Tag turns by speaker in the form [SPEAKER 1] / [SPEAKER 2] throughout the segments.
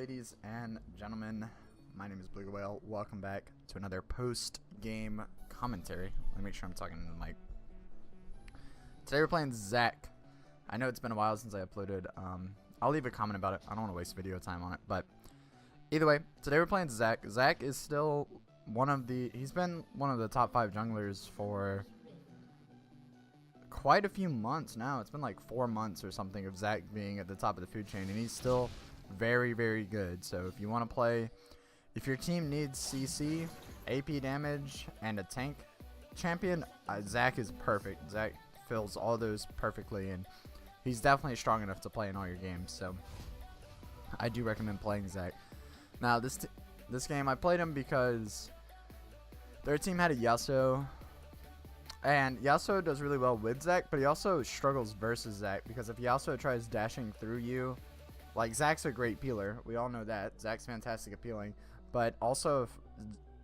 [SPEAKER 1] Ladies and gentlemen, my name is Ballewga Whale. Welcome back to another post-game commentary. Let me make sure I'm talking to the mic. Today we're playing Zac. I know it's been a while since I uploaded. I'll leave a comment about it. I don't want to waste video time on it, but either way, today we're playing Zac. Zac is still he's been one of the top 5 junglers for quite a few months now. It's been like 4 months or something of Zac being at the top of the food chain, and he's still very, very good. So if you want to play, if your team needs CC, AP damage, and a tank champion, Zac is perfect. Zac fills all those perfectly, and he's definitely strong enough to play in all your games. So I do recommend playing Zac. Now this game I played him because their team had a Yasuo, and Yasuo does really well with Zac, but he also struggles versus Zac because if Yasuo tries dashing through you, like, Zac's a great peeler. We all know that. Zac's fantastic at peeling. But also, if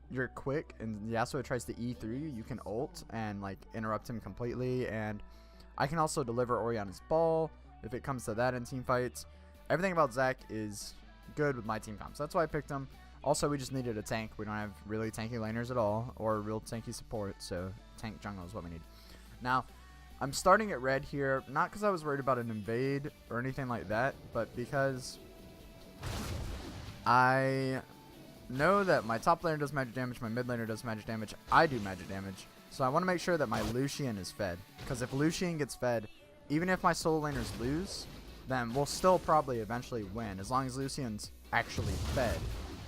[SPEAKER 1] you're quick and Yasuo tries to E through you, you can ult and, like, interrupt him completely. And I can also deliver Oriana's ball if it comes to that in team fights. Everything about Zac is good with my team comp. So that's why I picked him. Also, we just needed a tank. We don't have really tanky laners at all or real tanky support. So tank jungle is what we need. Now, I'm starting at red here, not because I was worried about an invade or anything like that, but because I know that my top laner does magic damage, my mid laner does magic damage, I do magic damage. So I want to make sure that my Lucian is fed, because if Lucian gets fed, even if my solo laners lose, then we'll still probably eventually win, as long as Lucian's actually fed.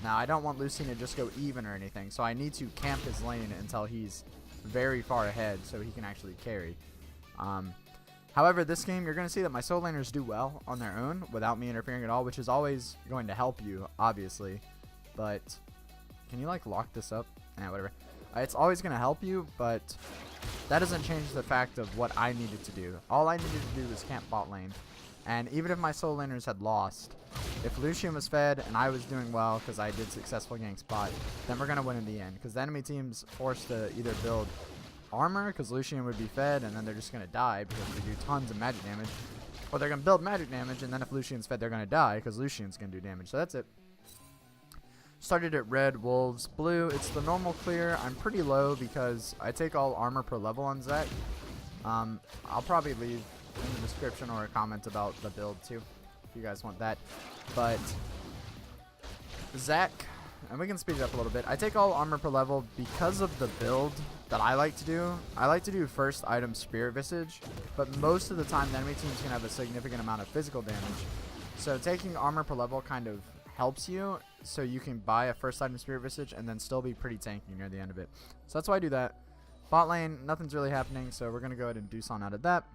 [SPEAKER 1] Now, I don't want Lucian to just go even or anything, so I need to camp his lane until he's very far ahead so he can actually carry. However, this game, you're going to see that my solo laners do well on their own without me interfering at all, which is always going to help you, obviously. But, can you, like, lock this up? Yeah, whatever. It's always going to help you, but that doesn't change the fact of what I needed to do. All I needed to do was camp bot lane. And even if my solo laners had lost, if Lucian was fed and I was doing well because I did successful gank spot, then we're going to win in the end. Because the enemy team's forced to either build armor because Lucian would be fed and then they're just going to die because they do tons of magic damage, or they're going to build magic damage and then if Lucian's fed they're going to die because Lucian's going to do damage. So that's it. Started at red, wolves, blue. It's the normal clear. I'm pretty low because I take all armor per level on Zac. I'll probably leave in the description or a comment about the build too if you guys want that. But Zac, and we can speed it up a little bit, I take all armor per level because of the build that I like to do. I like to do first item Spirit Visage, but most of the time the enemy teams can have a significant amount of physical damage. So taking armor per level kind of helps you, so you can buy a first item Spirit Visage and then still be pretty tanky near the end of it. So that's why I do that. Bot lane, nothing's really happening, so we're going to go ahead and do something out of that.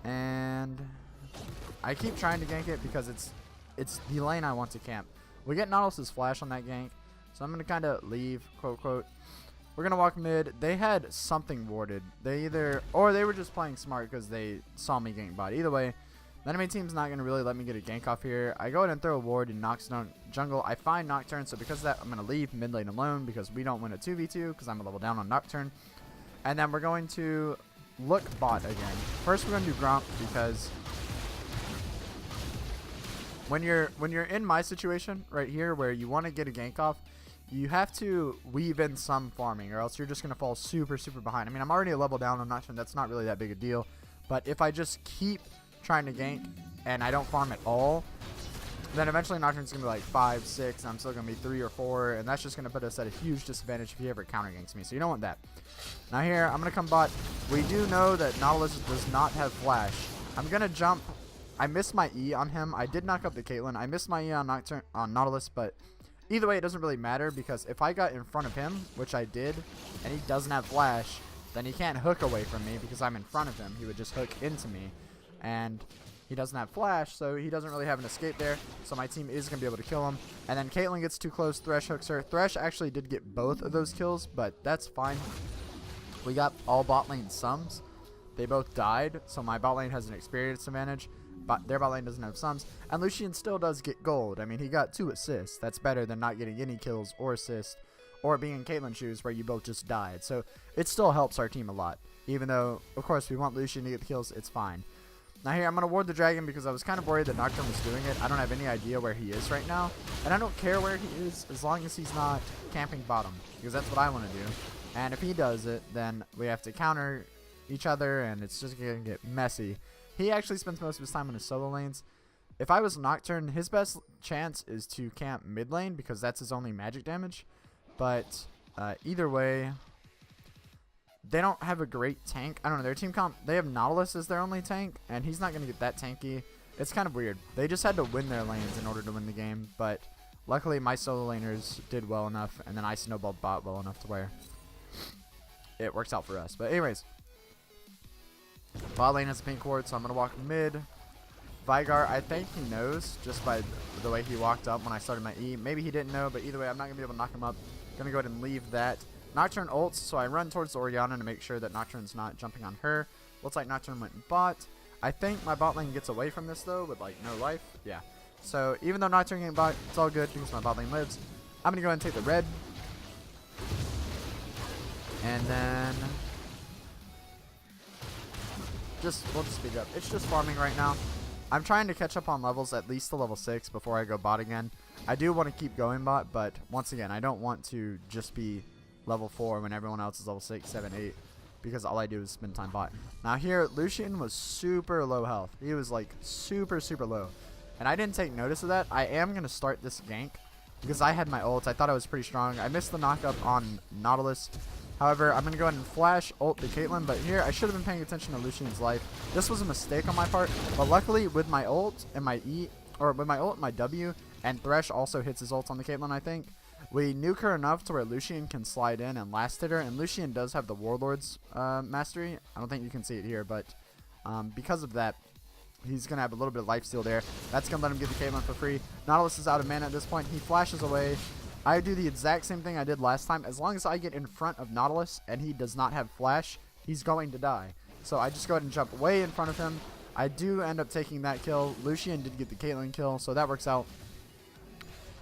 [SPEAKER 1] And I keep trying to gank it because it's the lane I want to camp. We get Nautilus's flash on that gank, so I'm going to kind of leave, quote, quote. We're going to walk mid. They had something warded. They were just playing smart because they saw me gank bot. Either way, the enemy team's not going to really let me get a gank off here. I go ahead and throw a ward and knocks down jungle. I find Nocturne, so because of that, I'm going to leave mid lane alone because we don't win a 2v2 because I'm a level down on Nocturne. And then we're going to look bot again. First, we're going to do Gromp because when you're in my situation right here where you want to get a gank off, you have to weave in some farming or else you're just going to fall super, super behind. I mean, I'm already a level down on Nocturne. That's not really that big a deal. But if I just keep trying to gank and I don't farm at all, then eventually Nocturne's going to be like 5, 6, and I'm still going to be 3 or 4, and that's just going to put us at a huge disadvantage if he ever counter ganks me. So you don't want that. Now here, I'm going to come bot. We do know that Nautilus does not have flash. I'm going to jump. I missed my E on him. I did knock up the Caitlyn. I missed my E on Nautilus, but either way, it doesn't really matter because if I got in front of him, which I did, and he doesn't have flash, then he can't hook away from me because I'm in front of him. He would just hook into me, and he doesn't have flash, so he doesn't really have an escape there, so my team is going to be able to kill him. And then Caitlyn gets too close, Thresh hooks her. Thresh actually did get both of those kills, but that's fine. We got all bot lane sums. They both died, so my bot lane has an experience advantage, but their bot lane doesn't have sums. And Lucian still does get gold. I mean, he got 2 assists. That's better than not getting any kills or assists, or being in Caitlyn's shoes where you both just died. So it still helps our team a lot. Even though, of course, we want Lucian to get the kills, it's fine. Now here, I'm going to ward the dragon because I was kind of worried that Nocturne was doing it. I don't have any idea where he is right now. And I don't care where he is as long as he's not camping bottom. Because that's what I want to do. And if he does it, then we have to counter each other. And it's just going to get messy. He actually spends most of his time on his solo lanes. If I was Nocturne, his best chance is to camp mid lane. Because that's his only magic damage. But either way, they don't have a great tank. I don't know. Their team comp, they have Nautilus as their only tank, and he's not going to get that tanky. It's kind of weird. They just had to win their lanes in order to win the game, but luckily my solo laners did well enough, and then I snowballed bot well enough to where it works out for us. But anyways, bot lane has a pink ward, so I'm going to walk mid. Vigar, I think he knows just by the way he walked up when I started my E. Maybe he didn't know, but either way, I'm not going to be able to knock him up. Going to go ahead and leave that. Nocturne ults, so I run towards Orianna to make sure that Nocturne's not jumping on her. Looks like Nocturne went bot. I think my bot lane gets away from this, though, with, like, no life. Yeah. So, even though Nocturne getting bot, it's all good because my bot lane lives. I'm going to go ahead and take the red. And then we'll just speed it up. It's just farming right now. I'm trying to catch up on levels at least to level 6 before I go bot again. I do want to keep going bot, but once again, I don't want to just be level 4 when everyone else is level 6, 7, 8, because all I do is spend time bot. Now here, Lucian was super low health. He was like super low, and I didn't take notice of that. I am going to start this gank because I had my ult. I thought I was pretty strong. I missed the knockup on Nautilus. However, I'm going to go ahead and flash ult to Caitlyn, but here I should have been paying attention to Lucian's life. This was a mistake on my part, but luckily with my ult and my E, or with my ult and my W, and Thresh also hits his ult on the Caitlyn, I think, we nuke her enough to where Lucian can slide in and last hit her, and Lucian does have the Warlord's mastery. I don't think you can see it here, but because of that, he's going to have a little bit of lifesteal there. That's going to let him get the Caitlyn for free. Nautilus is out of mana at this point. He flashes away. I do the exact same thing I did last time. As long as I get in front of Nautilus and he does not have flash, he's going to die. So I just go ahead and jump way in front of him. I do end up taking that kill. Lucian did get the Caitlyn kill, so that works out.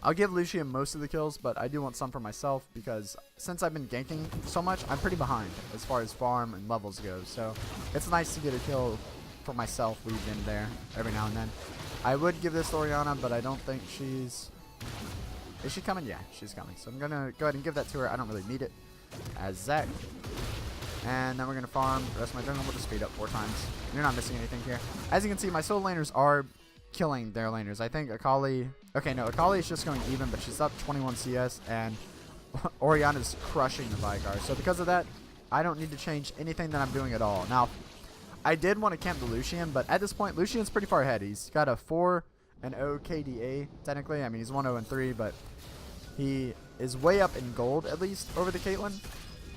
[SPEAKER 1] I'll give Lucian most of the kills, but I do want some for myself because since I've been ganking so much, I'm pretty behind as far as farm and levels go. So it's nice to get a kill for myself weaved in there every now and then. I would give this to Orianna, but I don't think she's... Is she coming? Yeah, she's coming. So I'm going to go ahead and give that to her. I don't really need it as Zac. And then we're going to farm the rest of my jungle. We'll just speed up 4 times. You're not missing anything here. As you can see, my solo laners are killing their laners. I think Akali... Okay, no, Akali is just going even, but she's up 21 CS, and Orianna's crushing the Vigar. So because of that, I don't need to change anything that I'm doing at all. Now, I did want to camp the Lucian, but at this point, Lucian's pretty far ahead. He's got a 4-0 KDA, technically. I mean, he's 1-0-3, but he is way up in gold, at least, over the Caitlyn.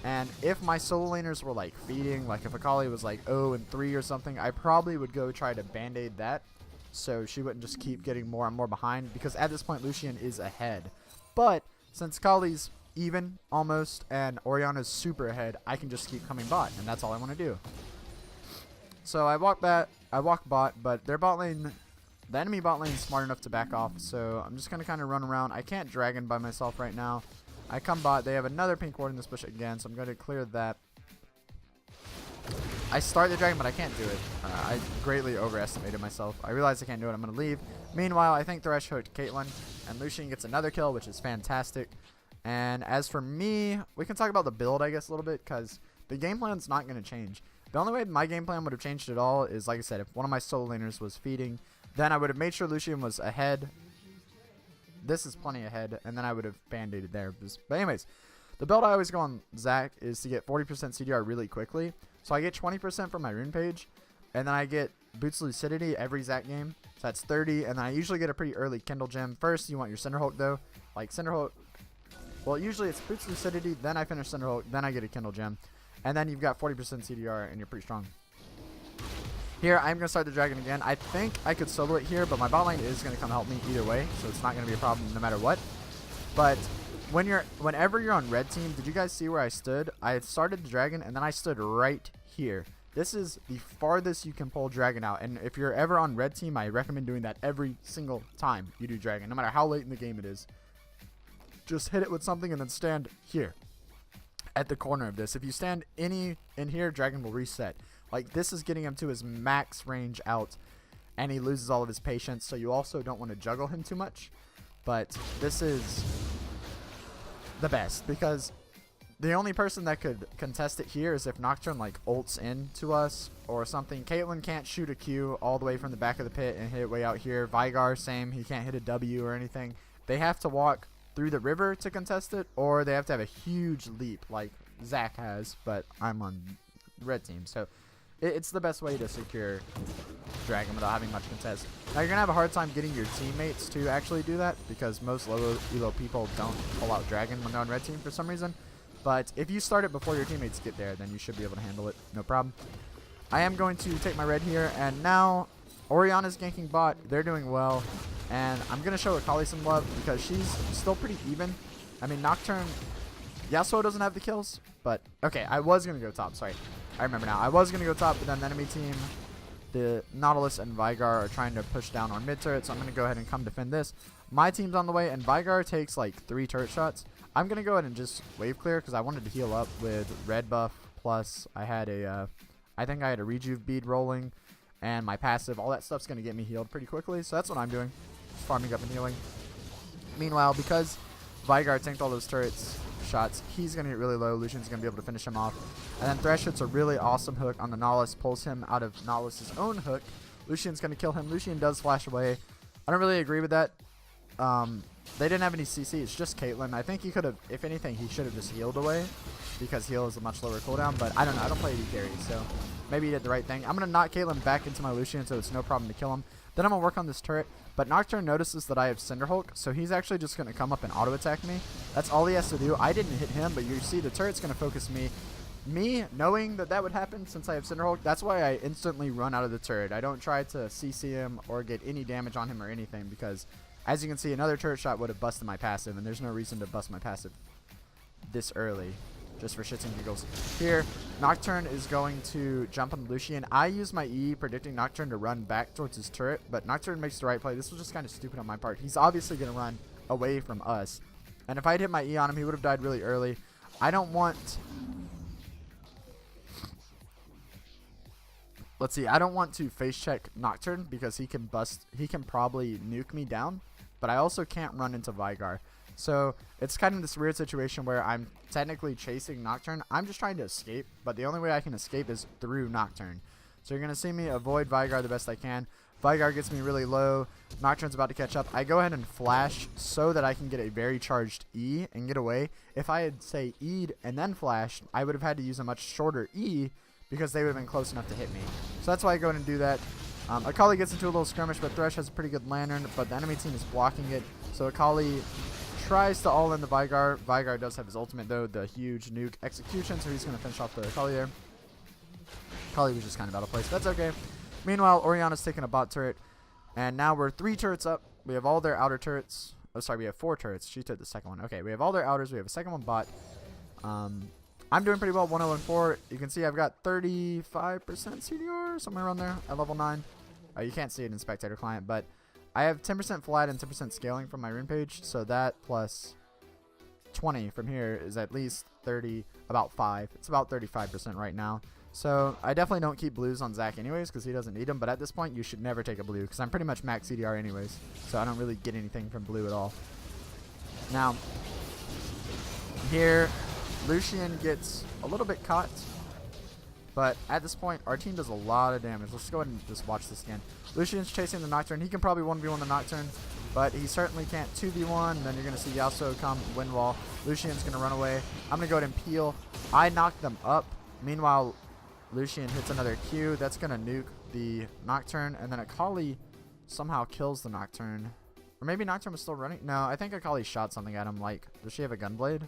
[SPEAKER 1] And if my solo laners were, like, feeding, like if Akali was, like, 0-3 or something, I probably would go try to band-aid that, so she wouldn't just keep getting more and more behind, because at this point Lucian is ahead. But since Kali's even almost and Orianna's super ahead, I can just keep coming bot, and that's all I want to do. So I walk bot, but their bot lane, the enemy bot lane is smart enough to back off, so I'm just going to kind of run around. I can't dragon by myself right now. I come bot, they have another pink ward in this bush again, so I'm going to clear that. I start the dragon, but I can't do it. I greatly overestimated myself. I realized I can't do it. I'm going to leave. Meanwhile, I think Thresh hooked Caitlyn, and Lucian gets another kill, which is fantastic. And as for me, we can talk about the build, I guess, a little bit, because the game plan's not going to change. The only way my game plan would have changed at all is, like I said, if one of my solo laners was feeding, then I would have made sure Lucian was ahead. This is plenty ahead, and then I would have band-aided there. But anyways, the build I always go on Zac is to get 40% CDR really quickly. So I get 20% from my rune page, and then I get Boots Lucidity every Zac game. So that's 30, and then I usually get a pretty early Kindle gem. First, you want your Cinderhulk, though. Like, Cinderhulk, well, usually it's Boots Lucidity, then I finish Cinderhulk, then I get a Kindle gem. And then you've got 40% CDR, and you're pretty strong. Here, I'm going to start the dragon again. I think I could solo it here, but my bot lane is going to come help me either way, so it's not going to be a problem no matter what. But whenever you're on red team, did you guys see where I stood? I had started the dragon, and then I stood right here. This is the farthest you can pull dragon out, and if you're ever on red team, I recommend doing that every single time you do dragon, no matter how late in the game it is. Just hit it with something and then stand here at the corner of this. If you stand in here, dragon will reset. Like, this is getting him to his max range out, and he loses all of his patience, so you also don't want to juggle him too much. But this is the best, because the only person that could contest it here is if Nocturne, like, ults into us or something. Caitlyn can't shoot a Q all the way from the back of the pit and hit it way out here. Veigar, same. He can't hit a W or anything. They have to walk through the river to contest it, or they have to have a huge leap like Zac has, but I'm on the red team. So it's the best way to secure Dragon without having much contest. Now, you're going to have a hard time getting your teammates to actually do that, because most low elo people don't pull out Dragon when they're on red team for some reason. But if you start it before your teammates get there, then you should be able to handle it. No problem. I am going to take my red here, and now Orianna's ganking bot. They're doing well. And I'm going to show Akali some love because she's still pretty even. I mean, Nocturne, Yasuo doesn't have the kills, but okay, I was going to go top. Sorry. I remember now. I was going to go top, but then the enemy team, the Nautilus and Veigar, are trying to push down our mid turret, so I'm going to go ahead and come defend this. My team's on the way, and Veigar takes like 3 turret shots. I'm going to go ahead and just wave clear because I wanted to heal up with red buff, plus I had a, I think I had a rejuve bead rolling, and my passive. All that stuff's going to get me healed pretty quickly, so that's what I'm doing. Just farming up and healing. Meanwhile, because Veigar tanked all those turrets shots, he's going to get really low. Lucian's going to be able to finish him off. And then Thresh hits a really awesome hook on the Nautilus, pulls him out of Nautilus's own hook. Lucian's going to kill him. Lucian does flash away. I don't really agree with that. They didn't have any CC. It's just Caitlyn. I think he could have, if anything, he should have just healed away because heal is a much lower cooldown. But I don't know. I don't play AD carry, so maybe he did the right thing. I'm going to knock Caitlyn back into my Lucian so it's no problem to kill him. Then I'm going to work on this turret. But Nocturne notices that I have Cinderhulk, so he's actually just going to come up and auto-attack me. That's all he has to do. I didn't hit him, but you see the turret's going to focus me. Me knowing that that would happen since I have Cinderhulk, that's why I instantly run out of the turret. I don't try to CC him or get any damage on him or anything because, as you can see, another turret shot would have busted my passive, and there's no reason to bust my passive this early, just for shits and giggles. Here, Nocturne is going to jump on Lucian. I use my E predicting Nocturne to run back towards his turret, but Nocturne makes the right play. This was just kind of stupid on my part. He's obviously going to run away from us, and if I had hit my E on him, he would have died really early. I don't want... Let's see, I don't want to face check Nocturne because he can probably nuke me down, but I also can't run into Veigar. So it's kind of this weird situation where I'm technically chasing Nocturne. I'm just trying to escape, but the only way I can escape is through Nocturne. So you're going to see me avoid Veigar the best I can. Veigar gets me really low. Nocturne's about to catch up. I go ahead and flash so that I can get a very charged E and get away. If I had, say, E'd and then flashed, I would have had to use a much shorter E because they would have been close enough to hit me. So that's why I go ahead and do that. Akali gets into a little skirmish, but Thresh has a pretty good lantern, but the enemy team is blocking it. So Akali tries to all in the Veigar. Veigar does have his ultimate, though, the huge nuke execution, so he's going to finish off the Akali there. Akali was just kind of out of place. That's okay. Meanwhile, Orianna's taking a bot turret, and now we're 3 turrets up. We have all their outer turrets. Oh, sorry, we have 4 turrets. She took the second one. Okay, we have all their outers. We have a second one bot. I'm doing pretty well, 1-0-4. You can see I've got 35% CDR, somewhere around there at level 9. You can't see it in Spectator Client, but I have 10% flat and 10% scaling from my rune page, so that plus 20 from here is at least 30, about 5. It's about 35% right now. So I definitely don't keep blues on Zac anyways because he doesn't need them, but at this point you should never take a blue because I'm pretty much max CDR anyways, so I don't really get anything from blue at all. Now, here, Lucian gets a little bit caught, but at this point, our team does a lot of damage. Let's go ahead and just watch this again. Lucian's chasing the Nocturne. He can probably 1v1 the Nocturne, but he certainly can't 2v1. Then you're going to see Yasuo come, wind wall. Lucian's going to run away. I'm going to go ahead and peel. I knocked them up. Meanwhile, Lucian hits another Q. That's going to nuke the Nocturne, and then Akali somehow kills the Nocturne. Or maybe Nocturne was still running. No, I think Akali shot something at him. Like, does she have a gunblade?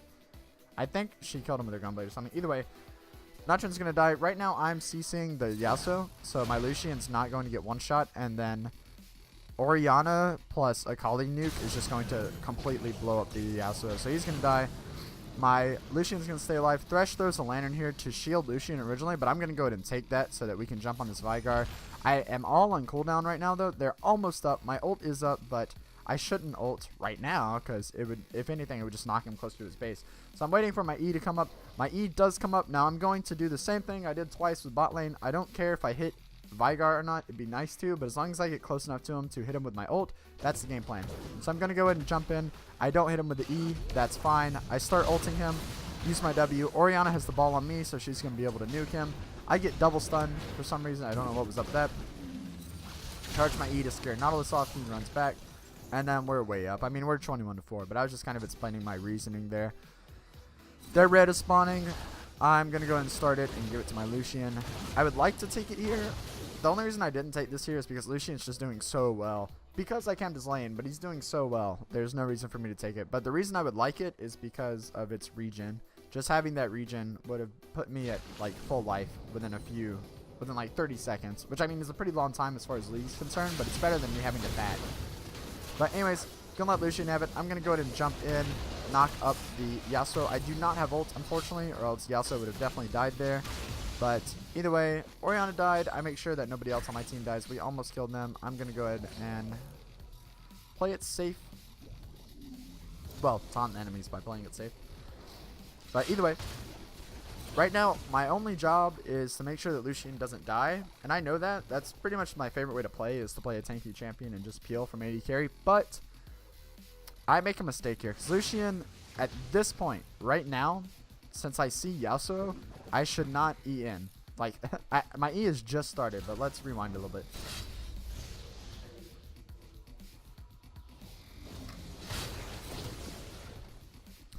[SPEAKER 1] I think she killed him with her gunblade or something. Either way, Nocturne's going to die. Right now, I'm CCing the Yasuo, so my Lucian's not going to get one shot, and then Orianna plus Akali nuke is just going to completely blow up the Yasuo, so he's going to die. My Lucian's going to stay alive. Thresh throws a lantern here to shield Lucian originally, but I'm going to go ahead and take that so that we can jump on this Veigar. I am all on cooldown right now, though. They're almost up. My ult is up, but I shouldn't ult right now because it would, if anything, it would just knock him closer to his base. So I'm waiting for my E to come up. My E does come up. Now I'm going to do the same thing I did twice with bot lane. I don't care if I hit Veigar or not. It'd be nice to, but as long as I get close enough to him to hit him with my ult, that's the game plan. So I'm going to go ahead and jump in. I don't hit him with the E. That's fine. I start ulting him. Use my W. Orianna has the ball on me, so she's going to be able to nuke him. I get double stunned for some reason. I don't know what was up with that. Charge my E to scare Nautilus off. He runs back. And then we're way up. I mean, we're 21-4, but I was just kind of explaining my reasoning there. Their red is spawning. I'm going to go ahead and start it and give it to my Lucian. I would like to take it here. The only reason I didn't take this here is because Lucian's just doing so well. Because I camped his lane, but he's doing so well. There's no reason for me to take it. But the reason I would like it is because of its regen. Just having that regen would have put me at like full life within like 30 seconds. Which I mean is a pretty long time as far as Lee's concerned, but it's better than me having to bat. But anyways, gonna let Lucian have it. I'm gonna go ahead and jump in, knock up the Yasuo. I do not have ult, unfortunately, or else Yasuo would have definitely died there. But either way, Orianna died. I make sure that nobody else on my team dies. We almost killed them. I'm gonna go ahead and play it safe. Well, taunt enemies by playing it safe. But either way, right now, my only job is to make sure that Lucian doesn't die. And I know that. That's pretty much my favorite way to play, is to play a tanky champion and just peel from AD carry. But I make a mistake here. Because Lucian, at this point, right now, since I see Yasuo, I should not E in. Like, my E has just started, but let's rewind a little bit.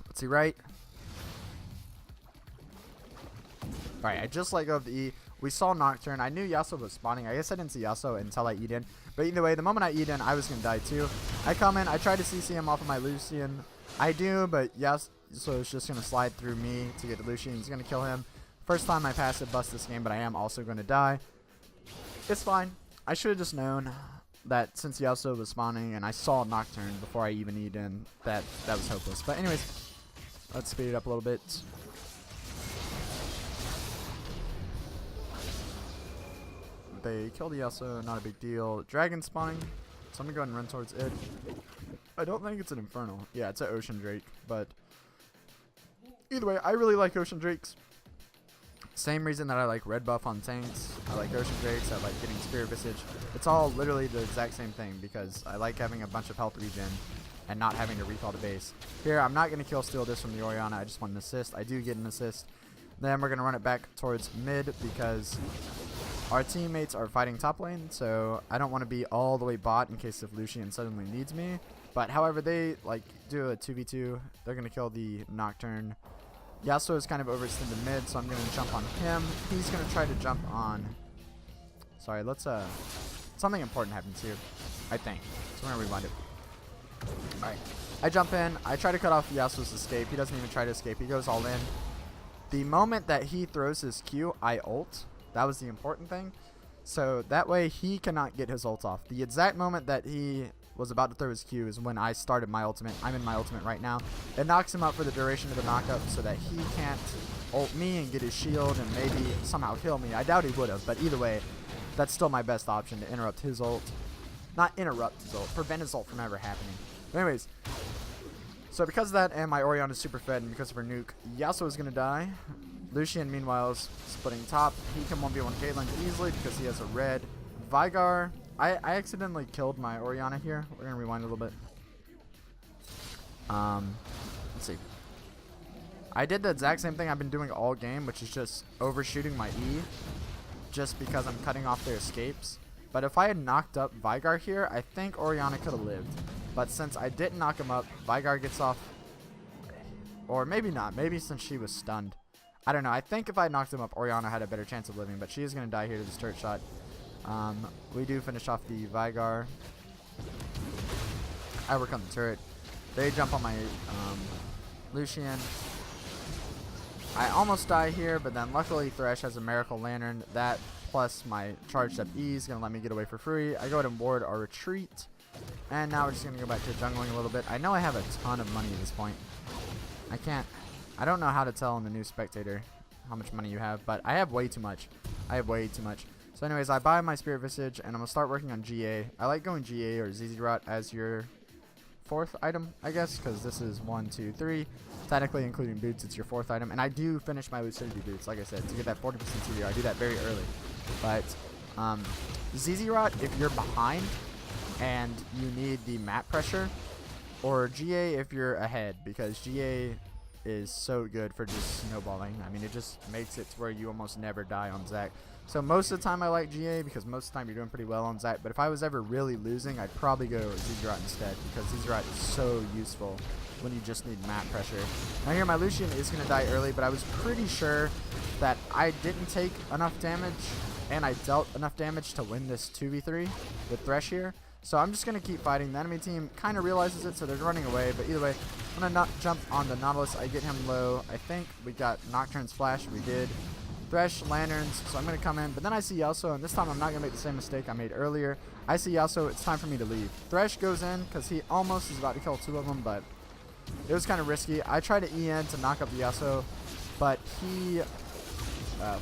[SPEAKER 1] Let's see, right? Alright, I just let go of the E. We saw Nocturne. I knew Yasuo was spawning. I guess I didn't see Yasuo until I E'd in. But either way, the moment I E'd in, I was going to die too. I come in. I try to CC him off of my Lucian. I do, but Yasuo is just going to slide through me to get to Lucian. He's going to kill him. First time I passive bust this game, but I am also going to die. It's fine. I should have just known that since Yasuo was spawning and I saw Nocturne before I even E'd in, that was hopeless. But anyways, let's speed it up a little bit. They killed the Yasuo, not a big deal. Dragon spawning, so I'm gonna go ahead and run towards it. I don't think it's an Infernal. Yeah, it's an Ocean Drake, but either way, I really like Ocean Drakes. Same reason that I like red buff on tanks. I like Ocean Drakes, I like getting Spirit Visage. It's all literally the exact same thing because I like having a bunch of health regen and not having to recall the base. Here, I'm not gonna kill steal this from the Orianna, I just want an assist. I do get an assist. Then we're gonna run it back towards mid because our teammates are fighting top lane, so I don't want to be all the way bot in case if Lucian suddenly needs me. But however, they like do a 2v2. They're going to kill the Nocturne. Yasuo is kind of overextended mid, so I'm going to jump on him. He's going to try to jump on... Sorry, let's... Something important happens here, I think. So we're going to rewind it. Alright. I jump in. I try to cut off Yasuo's escape. He doesn't even try to escape. He goes all in. The moment that he throws his Q, I ult. That was the important thing. So that way he cannot get his ult off. The exact moment that he was about to throw his Q is when I started my ultimate. I'm in my ultimate right now. It knocks him up for the duration of the knockup so that he can't ult me and get his shield and maybe somehow kill me. I doubt he would have, but either way, that's still my best option to interrupt his ult. Not interrupt his ult, prevent his ult from ever happening. But anyways, so because of that and my Orianna is super fed and because of her nuke, Yasuo is going to die. Lucian, meanwhile, is splitting top. He can 1v1 Caitlyn easily because he has a red. Veigar, I accidentally killed my Orianna here. We're going to rewind a little bit. Let's see. I did the exact same thing I've been doing all game, which is just overshooting my E just because I'm cutting off their escapes. But if I had knocked up Veigar here, I think Orianna could have lived. But since I didn't knock him up, Veigar gets off. Or maybe not. Maybe since she was stunned. I don't know. I think if I knocked him up, Orianna had a better chance of living, but she is going to die here to this turret shot. We do finish off the Veigar. I work on the turret. They jump on my Lucian. I almost die here, but then luckily Thresh has a Miracle Lantern. That plus my charged up E is going to let me get away for free. I go ahead and ward our retreat. And now we're just going to go back to jungling a little bit. I know I have a ton of money at this point. I don't know how to tell in the new spectator how much money you have, but I have way too much. I have way too much. So anyways, I buy my Spirit Visage, and I'm going to start working on GA. I like going GA or ZZ Rot as your fourth item, I guess, because this is 1, 2, 3. Technically, including boots, it's your fourth item. And I do finish my lucidity boots, like I said, to get that 40% CDR. I do that very early. But ZZ Rot, if you're behind and you need the map pressure, or GA if you're ahead, because GA is so good for just snowballing. I mean, it just makes it to where you almost never die on Zac. So most of the time I like GA because most of the time you're doing pretty well on Zac. But if I was ever really losing, I'd probably go ZZ Rot instead, because ZZ Rot is so useful when you just need map pressure. Now here my Lucian is going to die early, but I was pretty sure that I didn't take enough damage and I dealt enough damage to win this 2v3 with Thresh here. So I'm just going to keep fighting. The enemy team kind of realizes it, so they're running away. But either way, I'm going to not jump on the Nautilus. I get him low. I think we got Nocturne's Flash. We did. Thresh, Lanterns. So I'm going to come in. But then I see Yasuo, and this time I'm not going to make the same mistake I made earlier. I see Yasuo. It's time for me to leave. Thresh goes in because he almost is about to kill 2 of them, but it was kind of risky. I tried to EN to knock up the Yasuo, but he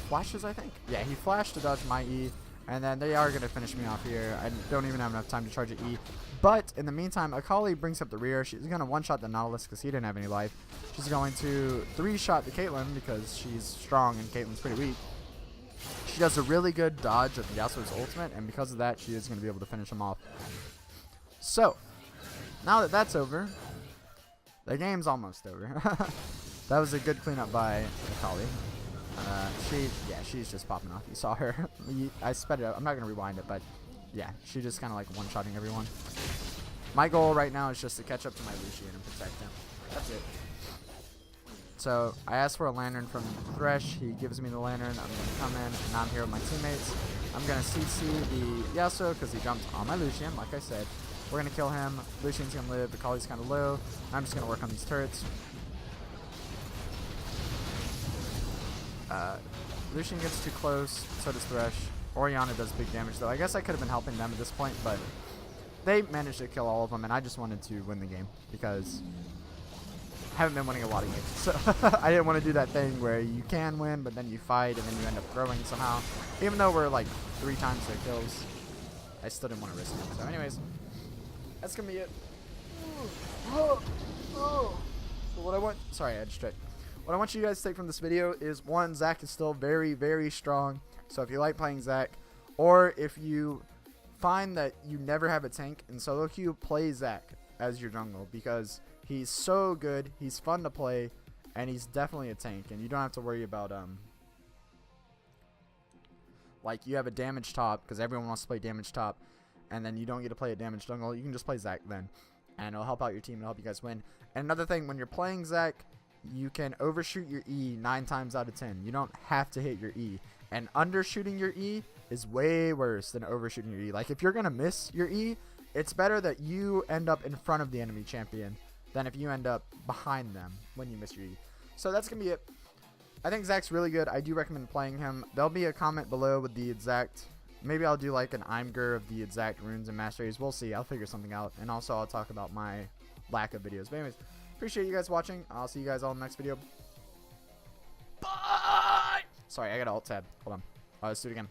[SPEAKER 1] flashes, I think. Yeah, he flashed to dodge my E. And then they are going to finish me off here. I don't even have enough time to charge an E. But in the meantime, Akali brings up the rear. She's going to one-shot the Nautilus because he didn't have any life. She's going to 3-shot the Caitlyn because she's strong and Caitlyn's pretty weak. She does a really good dodge of Yasuo's ultimate, and because of that, she is going to be able to finish him off. So, now that that's over, the game's almost over. That was a good cleanup by Akali. She's just popping off. You saw her. I sped it up. I'm not going to rewind it, but yeah, she just kind of like one-shotting everyone. My goal right now is just to catch up to my Lucian and protect him. That's it. So I asked for a lantern from Thresh. He gives me the lantern. I'm going to come in, and now I'm here with my teammates. I'm going to CC the Yasuo because he jumped on my Lucian, like I said. We're going to kill him. Lucian's going to live. Akali's kind of low. I'm just going to work on these turrets. Lucian gets too close, so does Thresh. Orianna does big damage, though. I guess I could have been helping them at this point, but they managed to kill all of them, and I just wanted to win the game because I haven't been winning a lot of games. So I didn't want to do that thing where you can win, but then you fight, and then you end up throwing somehow. Even though we're like 3 times their kills, I still didn't want to risk it. So anyways, that's going to be it. So what I want... Sorry, I just tried. What I want you guys to take from this video is, 1, Zac is still very, very strong. So if you like playing Zac, or if you find that you never have a tank in solo queue, play Zac as your jungle, because he's so good, he's fun to play, and he's definitely a tank. And you don't have to worry about like you have a damage top, because everyone wants to play damage top, and then you don't get to play a damage jungle. You can just play Zac then, and it'll help out your team and help you guys win. And another thing, when you're playing Zac, you can overshoot your E 9 times out of 10. You don't have to hit your E. And undershooting your E is way worse than overshooting your E. Like, if you're going to miss your E, it's better that you end up in front of the enemy champion than if you end up behind them when you miss your E. So that's going to be it. I think Zac's really good. I do recommend playing him. There'll be a comment below with the exact... Maybe I'll do like an Imgur of the exact runes and masteries. We'll see. I'll figure something out. And also I'll talk about my lack of videos. But anyways... Appreciate you guys watching. I'll see you guys all in the next video. Bye! Sorry, I got an alt tab. Hold on. Let's do it again.